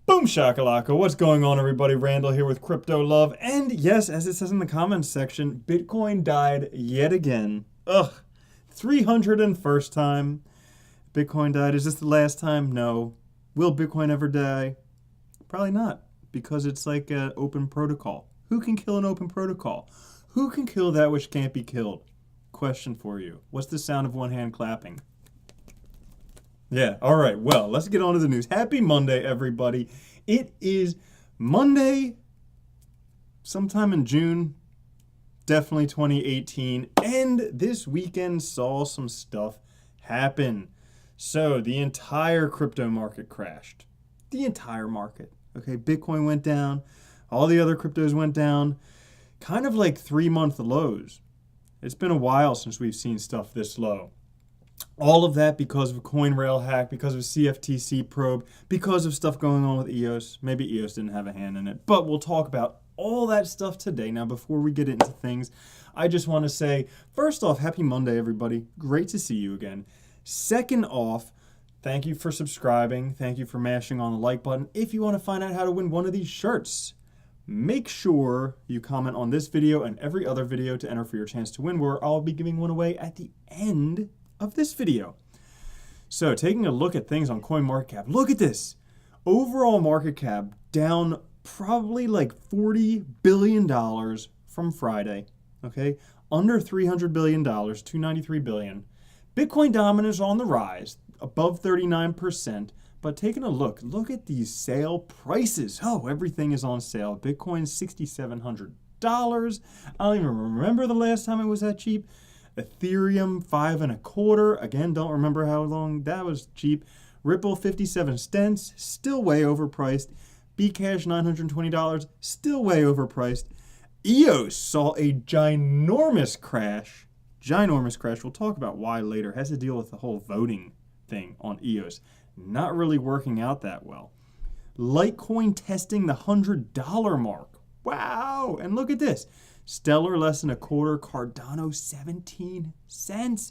Boom shakalaka, what's going on everybody? Randall here with Crypto Love, and yes, as it says in the comments section, Bitcoin died yet again. Ugh, 301st time Bitcoin died. Is this the last time? No. Will Bitcoin ever die? Probably not, because it's like an open protocol. Who can kill an open protocol? Who can kill that which can't be killed? Question for you. What's the sound of one hand clapping? Yeah, all right, well, let's get on to the news. Happy Monday, everybody. It is Monday, sometime in June, definitely 2018, and this weekend saw some stuff happen. So the entire crypto market crashed. The entire market. Okay, Bitcoin went down, all the other cryptos went down, kind of like 3-month lows. It's been a while since we've seen stuff this low. All of that because of a Coinrail hack, because of a CFTC probe, because of stuff going on with EOS. Maybe EOS didn't have a hand in it, but we'll talk about all that stuff today. Now, before we get into things, I just want to say, first off, happy Monday, everybody. Great to see you again. Second off, thank you for subscribing. Thank you for mashing on the like button. If you want to find out how to win one of these shirts, make sure you comment on this video and every other video to enter for your chance to win, where I'll be giving one away at the end of this video. So taking a look at things on CoinMarketCap, look at this. Overall market cap down probably like $40 billion from Friday, okay? Under $300 billion, $293 billion. Bitcoin dominance on the rise, above 39%, but taking a look at these sale prices. Oh, everything is on sale. Bitcoin's $6,700. I don't even remember the last time it was that cheap. Ethereum 5.25. Again, don't remember how long that was cheap. Ripple 57 cents, still way overpriced. Bcash $920, still way overpriced. EOS saw a ginormous crash. Ginormous crash. We'll talk about why later. It has to deal with the whole voting thing on EOS. Not really working out that well. Litecoin testing the $100 mark. Wow! And look at this. Stellar less than a quarter. Cardano 17 cents.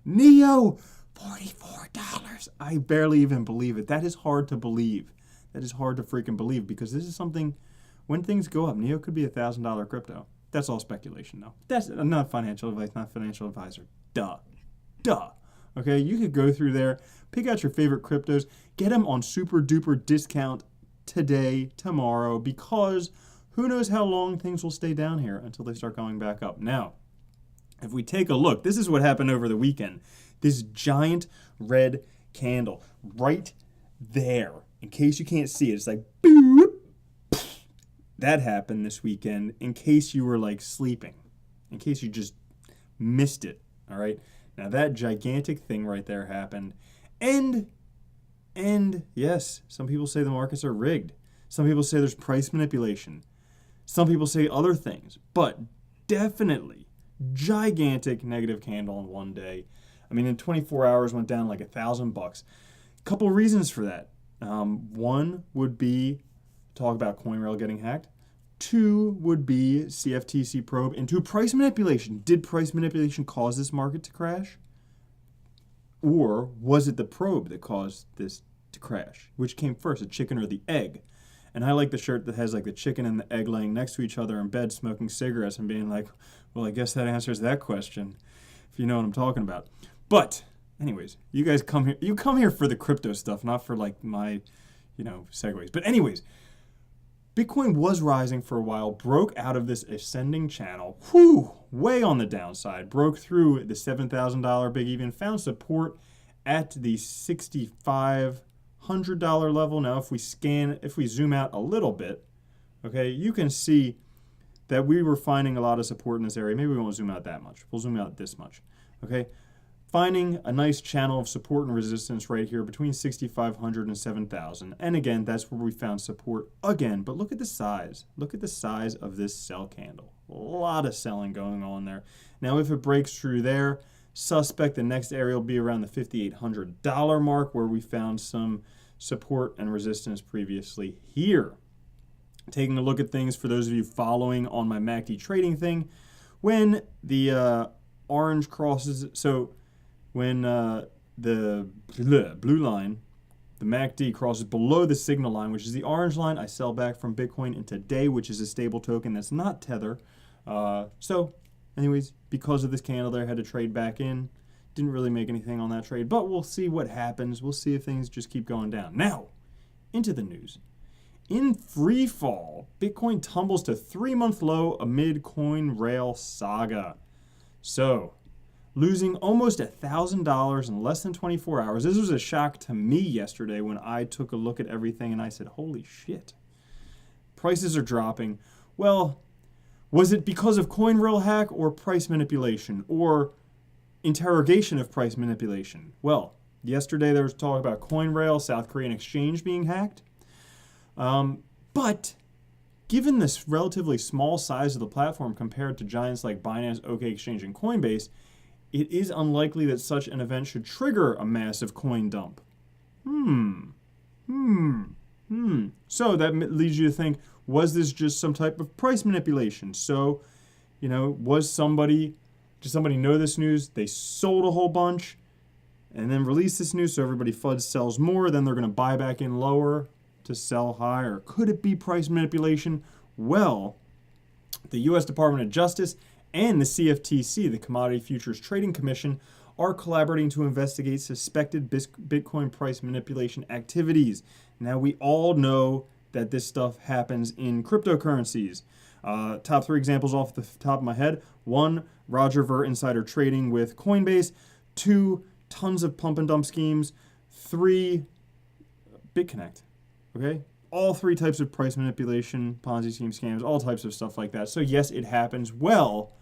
Neo $44. I barely even believe it. That is hard to believe. That is hard to freaking believe, because this is something, when things go up, Neo could be a $1,000 crypto. That's all speculation though. That's not financial advice, not financial advisor. Duh. Okay, you could go through there, pick out your favorite cryptos, get them on super duper discount today, tomorrow, because who knows how long things will stay down here until they start going back up. Now, if we take a look, this is what happened over the weekend. This giant red candle right there. In case you can't see it, it's like boop. That happened this weekend in case you were like sleeping, in case you just missed it, all right? Now that gigantic thing right there happened. And yes, some people say the markets are rigged. Some people say there's price manipulation. Some people say other things, but definitely gigantic negative candle in one day. I mean, in 24 hours went down like $1,000. Couple reasons for that. One would be talk about Coinrail getting hacked. Two would be CFTC probe into price manipulation. Did price manipulation cause this market to crash? Or was it the probe that caused this to crash? Which came first, the chicken or the egg? And I like the shirt that has like the chicken and the egg laying next to each other in bed smoking cigarettes and being like, well, I guess that answers that question, if you know what I'm talking about. But anyways, you guys come here. You come here for the crypto stuff, not for like my, segues. But anyways, Bitcoin was rising for a while, broke out of this ascending channel, way on the downside, broke through the $7,000 big even, found support at the $6,500 level. Now, if we zoom out a little bit, okay, you can see that we were finding a lot of support in this area. Maybe we won't zoom out that much. We'll zoom out this much, okay? Finding a nice channel of support and resistance right here between 6,500 and 7,000. And again, that's where we found support again. But look at the size. Look at the size of this sell candle. A lot of selling going on there. Now, if it breaks through there, suspect the next area will be around the $5,800 mark, where we found some support and resistance previously here. Taking a look at things for those of you following on my MACD trading thing, when the orange crosses, so when the blue line the MACD crosses below the signal line, which is the orange line, I sell back from Bitcoin into Day, which is a stable token that's not Tether. So anyways, because of this candle there, I had to trade back in. Didn't really make anything on that trade, but we'll see what happens. We'll see if things just keep going down. Now, into the news. In free fall, Bitcoin tumbles to 3-month low amid Coinrail saga. So, losing almost $1,000 in less than 24 hours. This was a shock to me yesterday when I took a look at everything and I said, holy shit. Prices are dropping. Well, was it because of Coinrail hack or price manipulation or interrogation of price manipulation? Well, yesterday there was talk about Coinrail, South Korean exchange being hacked. But given this relatively small size of the platform compared to giants like Binance, OKExchange, and Coinbase, it is unlikely that such an event should trigger a massive coin dump. So that leads you to think, was this just some type of price manipulation? So, did somebody know this news? They sold a whole bunch and then released this news so everybody FUD sells more, then they're going to buy back in lower to sell higher. Could it be price manipulation? Well, the U.S. Department of Justice and the CFTC, the Commodity Futures Trading Commission, are collaborating to investigate suspected Bitcoin price manipulation activities. Now, we all know that this stuff happens in cryptocurrencies. Top 3 examples off the top of my head. 1, Roger Ver insider trading with Coinbase. 2, tons of pump and dump schemes. 3, BitConnect. Okay? All 3 types of price manipulation, Ponzi scheme scams, all types of stuff like that. So yes, it happens. Well,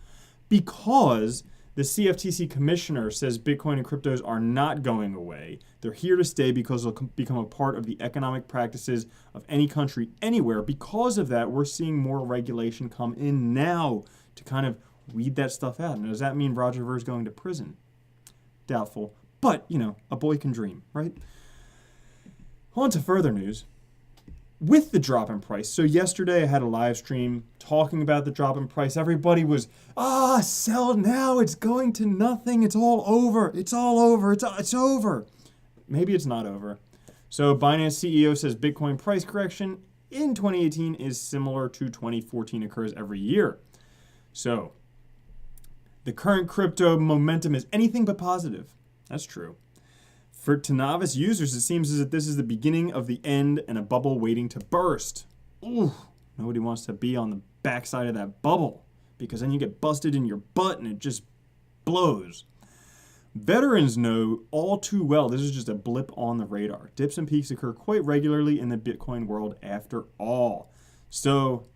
because the CFTC commissioner says Bitcoin and cryptos are not going away. They're here to stay because they'll become a part of the economic practices of any country, anywhere. Because of that, we're seeing more regulation come in now to kind of weed that stuff out. Now, does that mean Roger Ver is going to prison? Doubtful. But, a boy can dream, right? On to further news. With the drop in price. So yesterday I had a live stream talking about the drop in price. Everybody was, sell now. It's going to nothing. It's all over. It's all over. It's over. Maybe it's not over. So Binance CEO says Bitcoin price correction in 2018 is similar to 2014 occurs every year. So the current crypto momentum is anything but positive. That's true. To novice users, it seems as if this is the beginning of the end and a bubble waiting to burst. Ooh, nobody wants to be on the backside of that bubble because then you get busted in your butt and it just blows. Veterans know all too well this is just a blip on the radar. Dips and peaks occur quite regularly in the Bitcoin world after all. So,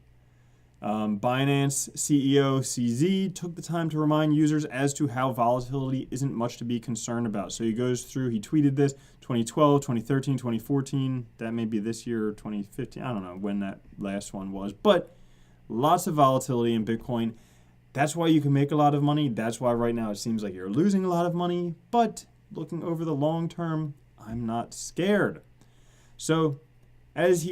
Binance CEO CZ took the time to remind users as to how volatility isn't much to be concerned about. So he goes through, he tweeted this, 2012, 2013, 2014, that may be this year, 2015, I don't know when that last one was, but lots of volatility in Bitcoin. That's why you can make a lot of money. That's why right now it seems like you're losing a lot of money, but looking over the long term, I'm not scared. So, as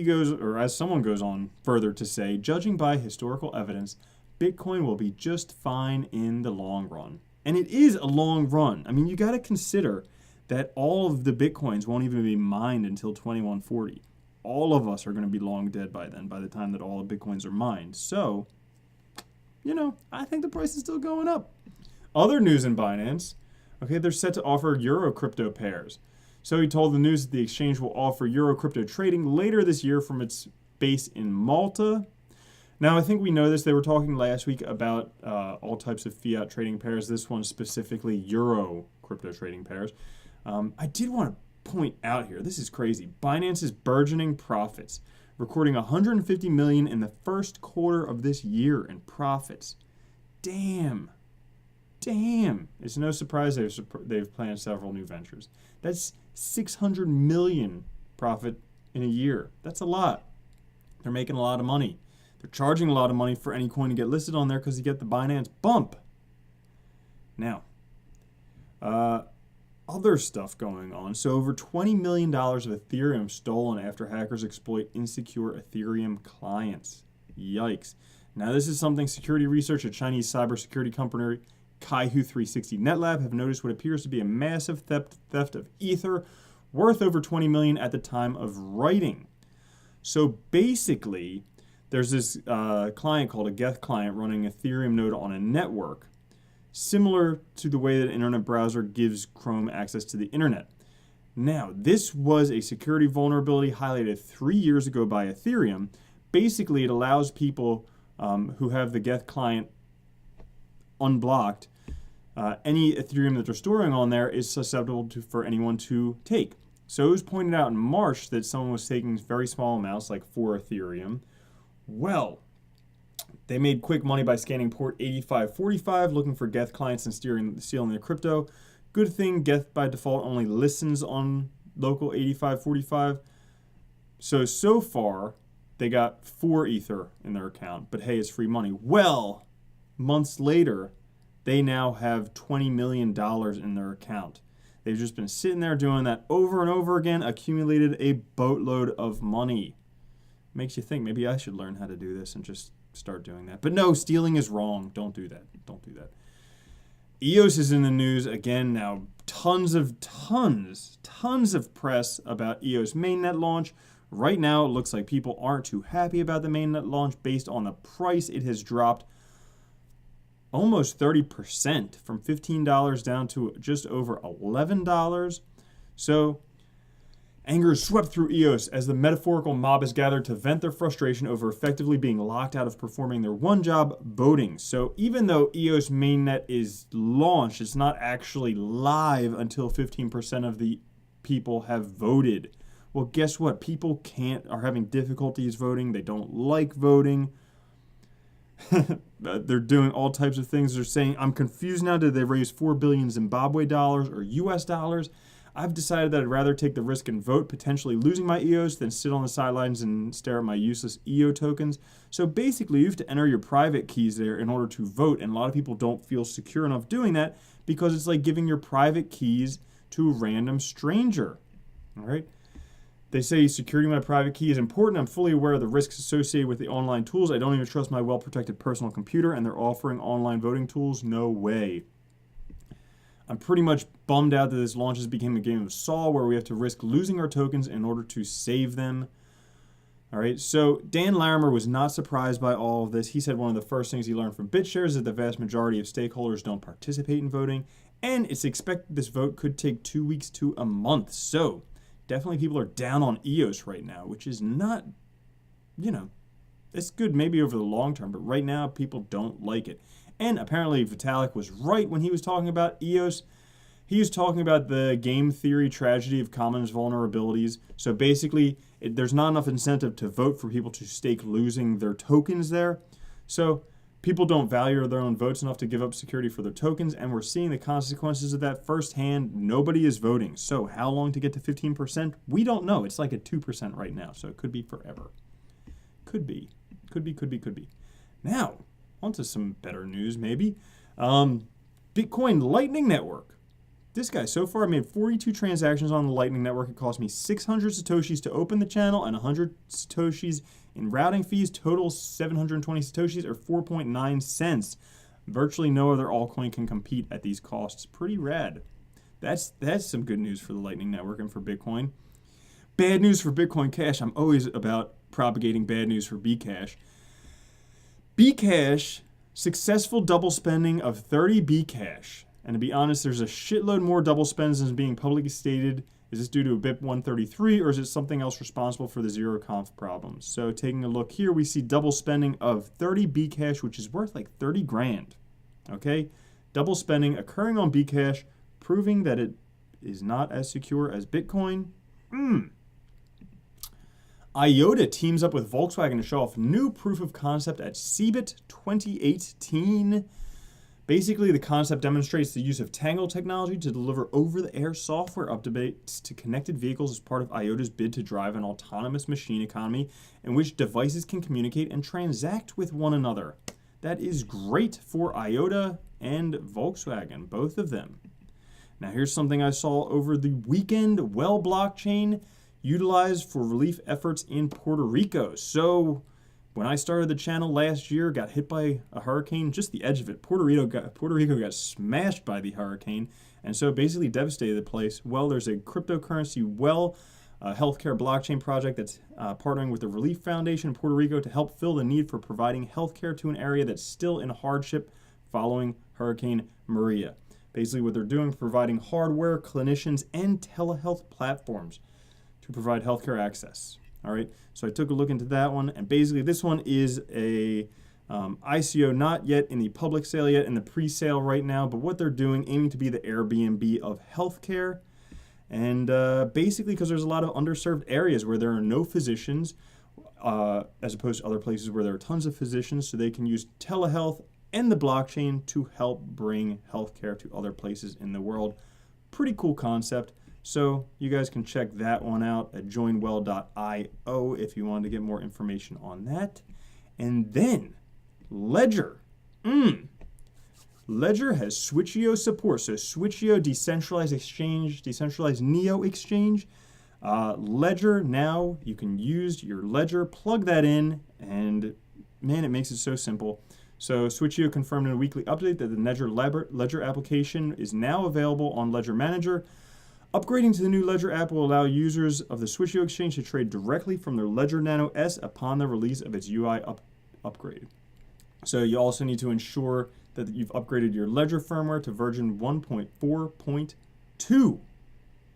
someone goes on further to say, judging by historical evidence, Bitcoin will be just fine in the long run. And it is a long run. I mean, you got to consider that all of the Bitcoins won't even be mined until 2140. All of us are going to be long dead by then, by the time that all the Bitcoins are mined. So, I think the price is still going up. Other news in Binance, they're set to offer Euro crypto pairs. So he told the news that the exchange will offer Euro crypto trading later this year from its base in Malta. Now, I think we know this. They were talking last week about all types of fiat trading pairs. This one specifically Euro crypto trading pairs. I did want to point out here, this is crazy. Binance's burgeoning profits, recording $150 million in the first quarter of this year in profits. Damn. It's no surprise they've planned several new ventures. That's $600 million profit in a year. That's a lot. They're making a lot of money. They're charging a lot of money for any coin to get listed on there because you get the Binance bump. Now, other stuff going on. So over $20 million of Ethereum stolen after hackers exploit insecure Ethereum clients. Yikes. Now, this is something security research at Chinese cybersecurity company Kaihu 360 NetLab have noticed what appears to be a massive theft of Ether worth over 20 million at the time of writing. So basically, there's this client called a Geth client running an Ethereum node on a network, similar to the way that an internet browser gives Chrome access to the internet. Now, this was a security vulnerability highlighted 3 years ago by Ethereum. Basically, it allows people who have the Geth client unblocked, any Ethereum that they're storing on there is susceptible for anyone to take. So it was pointed out in March that someone was taking very small amounts, like 4 Ethereum. Well, they made quick money by scanning port 8545, looking for Geth clients and stealing their crypto. Good thing Geth by default only listens on local 8545. So far, they got 4 Ether in their account, but hey, it's free money. Well, months later, they now have $20 million in their account. They've just been sitting there doing that over and over again, accumulated a boatload of money. Makes you think maybe I should learn how to do this and just start doing that. But no, stealing is wrong. Don't do that. Don't do that. EOS is in the news again now. Tons of press about EOS mainnet launch. Right now, it looks like people aren't too happy about the mainnet launch based on the price. It has dropped almost 30% from $15 down to just over $11. So anger is swept through EOS as the metaphorical mob is gathered to vent their frustration over effectively being locked out of performing their one job, voting. So even though EOS mainnet is launched, it's not actually live until 15% of the people have voted. Well, guess what? People are having difficulties voting. They don't like voting. They're doing all types of things. They're saying, I'm confused now. Did they raise 4 billion Zimbabwe dollars or US dollars? I've decided that I'd rather take the risk and vote, potentially losing my EOS, than sit on the sidelines and stare at my useless EO tokens. So basically, you have to enter your private keys there in order to vote, and a lot of people don't feel secure enough doing that because it's like giving your private keys to a random stranger. All right? They say security of my private key is important. I'm fully aware of the risks associated with the online tools. I don't even trust my well-protected personal computer, and they're offering online voting tools. No way. I'm pretty much bummed out that this launch has become a game of Saw where we have to risk losing our tokens in order to save them. All right, so Dan Larimer was not surprised by all of this. He said one of the first things he learned from BitShares is that the vast majority of stakeholders don't participate in voting, and it's expected this vote could take 2 weeks to a month. So definitely people are down on EOS right now, which is not, it's good maybe over the long term, but right now people don't like it. And apparently Vitalik was right when he was talking about EOS. He was talking about the game theory tragedy of commons vulnerabilities. So basically, there's not enough incentive to vote for people to stake losing their tokens there. So people don't value their own votes enough to give up security for their tokens, and we're seeing the consequences of that firsthand. Nobody is voting. So how long to get to 15%? We don't know. It's like at 2% right now, so it could be forever. Could be. Now, on to some better news, maybe. Bitcoin Lightning Network. This guy so far made 42 transactions on the Lightning Network. It cost me 600 Satoshis to open the channel and 100 Satoshis in routing fees. Total 720 Satoshis or 4.9 cents. Virtually no other altcoin can compete at these costs. Pretty rad. That's some good news for the Lightning Network and for Bitcoin. Bad news for Bitcoin Cash. I'm always about propagating bad news for Bcash. Bcash, successful double spending of 30 Bcash. And to be honest, there's a shitload more double spends than is being publicly stated. Is this due to a BIP 133 or is it something else responsible for the zero conf problems? So taking a look here, we see double spending of 30 Bcash, which is worth like 30 grand. Okay? Double spending occurring on Bcash, proving that it is not as secure as Bitcoin. IOTA teams up with Volkswagen to show off new proof of concept at CeBIT 2018. Basically, the concept demonstrates the use of Tangle technology to deliver over-the-air software updates to connected vehicles as part of IOTA's bid to drive an autonomous machine economy in which devices can communicate and transact with one another. That is great for IOTA and Volkswagen, both of them. Now, here's something I saw over the weekend. Well blockchain utilized for relief efforts in Puerto Rico. So When I started the channel last year, got hit by a hurricane, just the edge of it. Puerto Rico got smashed by the hurricane, and so it basically devastated the place. Well, there's a cryptocurrency healthcare blockchain project that's partnering with the Relief Foundation in Puerto Rico to help fill the need for providing healthcare to an area that's still in hardship following Hurricane Maria. Basically, what they're doing is providing hardware, clinicians, and telehealth platforms to provide healthcare access. All right, so I took a look into that one, and basically this one is a ICO, not yet in the public sale yet, in the pre-sale right now, but what they're doing, aiming to be the Airbnb of healthcare. And basically because there's a lot of underserved areas where there are no physicians, as opposed to other places where there are tons of physicians, so they can use telehealth and the blockchain to help bring healthcare to other places in the world. Pretty cool concept. So you guys can check that one out at joinwell.io if you want to get more information on that. And then Ledger. Ledger has Switch.io support. So Switch.io, decentralized exchange, decentralized Neo exchange. Ledger, now you can use your Ledger, plug that in, and man, it makes it so simple. So Switch.io confirmed in a weekly update that the Ledger application is now available on Ledger Manager. Upgrading to the new Ledger app will allow users of the Switch.io exchange to trade directly from their Ledger Nano S upon the release of its UI upgrade. So you also need to ensure that you've upgraded your Ledger firmware to version 1.4.2.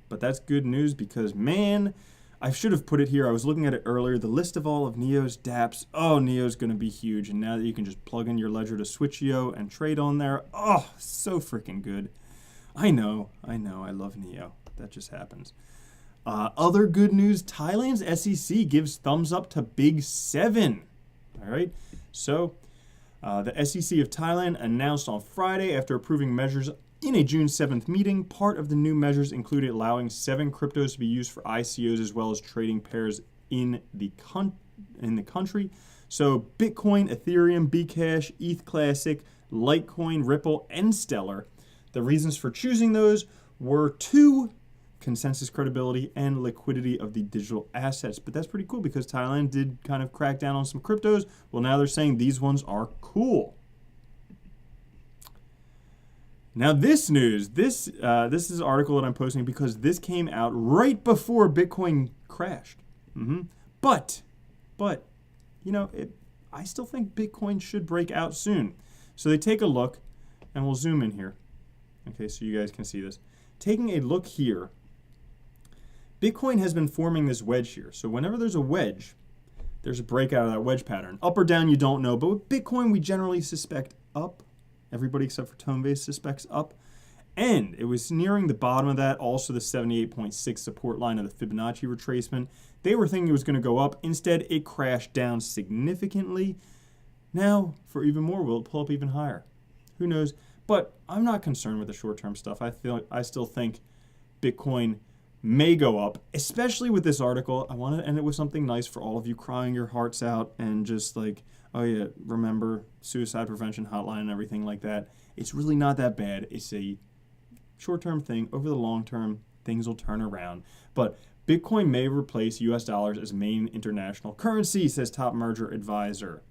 But that's good news because, man, I should have put it here. I was looking at it earlier. The list of all of Neo's dApps. Oh, Neo's going to be huge. And now that you can just plug in your Ledger to Switch.io and trade on there, oh, so freaking good. I know. I love Neo. That just happens. Other good news, Thailand's SEC gives thumbs up to Big 7. All right. So the SEC of Thailand announced on Friday, after approving measures in a June 7th meeting, part of the new measures included allowing 7 cryptos to be used for ICOs as well as trading pairs in the country. So Bitcoin, Ethereum, Bcash, ETH Classic, Litecoin, Ripple, and Stellar. The reasons for choosing those were 2, consensus credibility and liquidity of the digital assets. But that's pretty cool because Thailand did kind of crack down on some cryptos. Well, now they're saying these ones are cool. Now this news, this is an article that I'm posting because this came out right before Bitcoin crashed. But, you know, I still think Bitcoin should break out soon. So they take a look, and we'll zoom in here. Okay, so you guys can see this. Taking a look here, Bitcoin has been forming this wedge here. So whenever there's a wedge, there's a breakout of that wedge pattern. Up or down, you don't know. But with Bitcoin, we generally suspect up. Everybody except for Tonebase suspects up. And it was nearing the bottom of that, also the 78.6 support line of the Fibonacci retracement. They were thinking it was going to go up. Instead, it crashed down significantly. Now, for even more, will it pull up even higher? Who knows? But I'm not concerned with the short-term stuff. I still think Bitcoin may go up, especially with this article. I want to end it with something nice for all of you crying your hearts out and just like, oh yeah, remember suicide prevention hotline and everything like that. It's really not that bad. It's a short-term thing. Over the long term, things will turn around. But Bitcoin may replace US dollars as main international currency, says top merger advisor.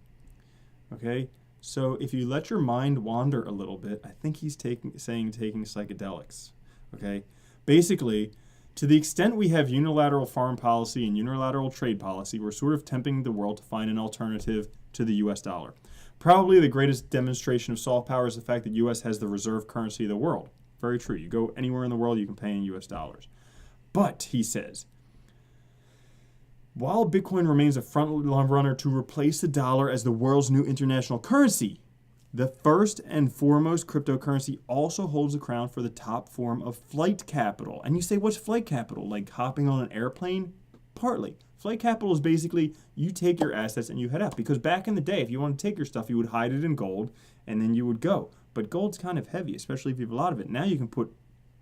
Okay? So if you let your mind wander a little bit, I think he's taking psychedelics. Okay? Basically, to the extent we have unilateral foreign policy and unilateral trade policy, we're sort of tempting the world to find an alternative to the US dollar. Probably the greatest demonstration of soft power is the fact that US has the reserve currency of the world. Very true. You go anywhere in the world, you can pay in US dollars. But, he says, while Bitcoin remains a front runner to replace the dollar as the world's new international currency, the first and foremost cryptocurrency also holds the crown for the top form of flight capital. And you say, what's flight capital? Like hopping on an airplane? Partly. Flight capital is basically you take your assets and you head out. Because back in the day, if you want to take your stuff, you would hide it in gold and then you would go. But gold's kind of heavy, especially if you have a lot of it. Now you can put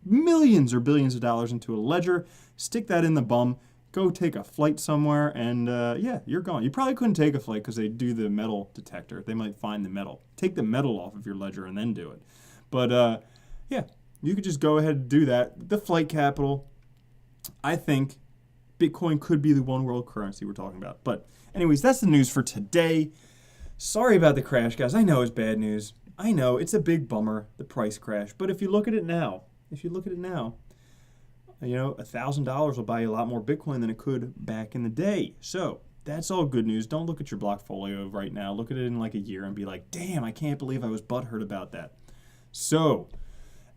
millions or billions of dollars into a ledger, stick that in the bum, go take a flight somewhere, and yeah, you're gone. You probably couldn't take a flight because they do the metal detector. They might find the metal. Take the metal off of your ledger and then do it. But yeah, you could just go ahead and do that. The flight capital, I think, Bitcoin could be the one world currency we're talking about. But anyways, that's the news for today. Sorry about the crash, guys. I know it's bad news. I know it's a big bummer, the price crash. But if you look at it now, you know, $1,000 will buy you a lot more Bitcoin than it could back in the day. So that's all good news. Don't look at your Blockfolio right now. Look at it in like a year and be like, damn, I can't believe I was butthurt about that. So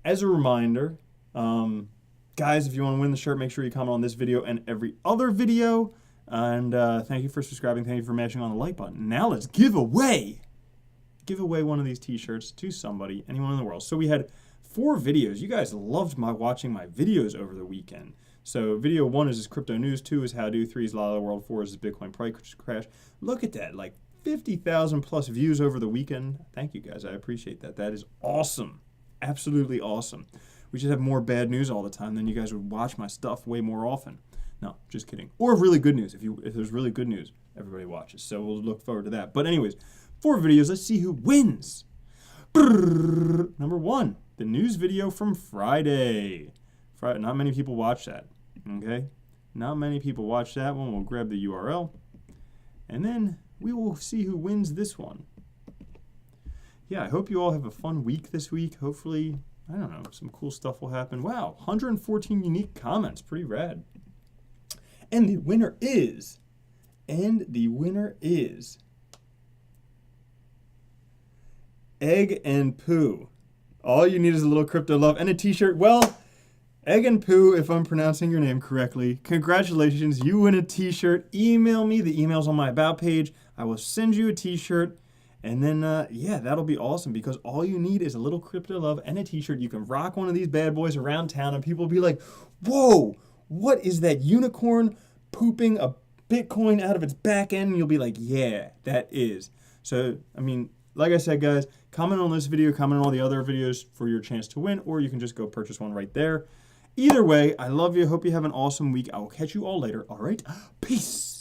as a reminder, guys, if you want to win the shirt, make sure you comment on this video and every other video. And thank you for subscribing. Thank you for mashing on the like button. Now let's give away one of these t-shirts to somebody, anyone in the world. So we had 4 videos. You guys loved watching my videos over the weekend. So video 1 is crypto news, 2 is how to, 3 is la la world, 4 is Bitcoin price crash. Look at that, like 50,000 plus views over the weekend. Thank you guys, I appreciate that. That is awesome, absolutely awesome. We should have more bad news all the time, then you guys would watch my stuff way more often. No, just kidding. Or really good news. If there's really good news, everybody watches. So we'll look forward to that. But anyways, 4 videos. Let's see who wins. Number 1, the news video from Friday. Not many people watch that. Okay? Not many people watch that one. We'll grab the URL. And then we will see who wins this one. Yeah, I hope you all have a fun week this week. Hopefully, I don't know, some cool stuff will happen. Wow, 114 unique comments. Pretty rad. And the winner is Egg and Poo. All you need is a little crypto love and a t-shirt. Well, Egg and Poo, if I'm pronouncing your name correctly, congratulations, you win a t-shirt. Email me, the email's on my About page. I will send you a t-shirt. And then, yeah, that'll be awesome because all you need is a little crypto love and a t-shirt. You can rock one of these bad boys around town and people will be like, whoa, what is that unicorn pooping a Bitcoin out of its back end? And you'll be like, yeah, that is. So, I mean, like I said, guys, comment on this video, comment on all the other videos for your chance to win, or you can just go purchase one right there. Either way, I love you. Hope you have an awesome week. I will catch you all later. All right. Peace.